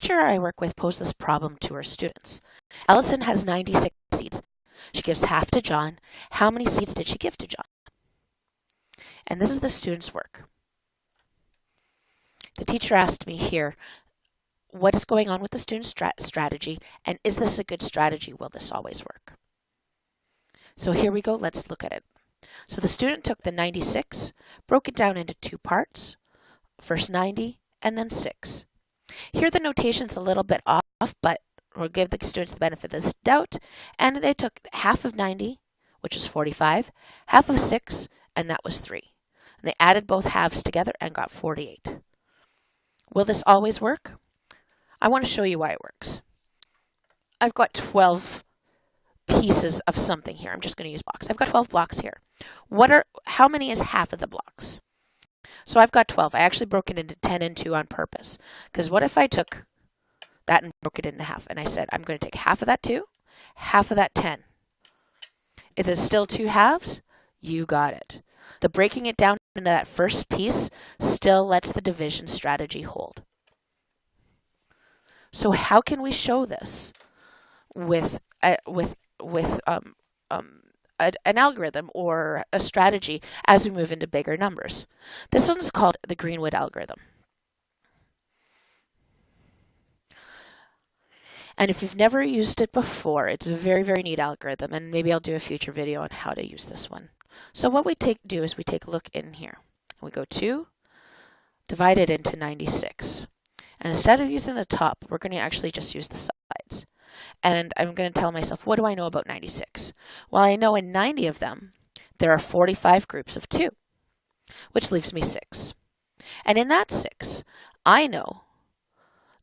teacher I work with posed this problem to her students. Allison has 96 seeds. She gives half to John. How many seeds did she give to John? And this is the student's work. The teacher asked me here, what is going on with the student's strategy, and is this a good strategy? Will this always work? So here we go, let's look at it. So the student took the 96, broke it down into two parts, first 90 and then 6. Here the notation's a little bit off, but we'll give the students the benefit of this doubt, and they took half of 90, which is 45, half of 6, and that was 3. And they added both halves together and got 48. Will this always work? I want to show you why it works. I've got 12 pieces of something here. I'm just going to use blocks. I've got 12 blocks here. How many is half of the blocks? So I've got 12. I actually broke it into 10 and 2 on purpose. Because what if I took that and broke it into half, and I said, I'm going to take half of that 2, half of that 10. Is it still 2 halves? You got it. The breaking it down into that first piece still lets the division strategy hold. So how can we show this with an algorithm or a strategy as we move into bigger numbers? This one's called the Greenwood algorithm. And if you've never used it before, it's a very, very neat algorithm, and maybe I'll do a future video on how to use this one. So what we do is we take a look in here. We go 2, divide it into 96. And instead of using the top, we're going to actually just use the sides. And I'm going to tell myself, what do I know about 96? Well, I know in 90 of them, there are 45 groups of 2, which leaves me 6. And in that 6, I know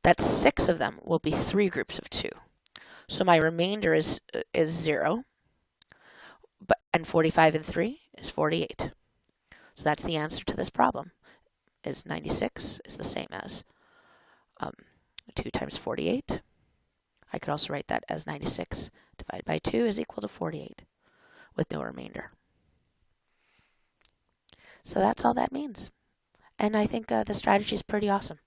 that 6 of them will be 3 groups of 2. So my remainder is 0, and 45 and 3 is 48. So that's the answer to this problem. Is 96 is the same as 2 times 48. I could also write that as 96 divided by 2 is equal to 48 with no remainder. So that's all that means. And I think the strategy is pretty awesome.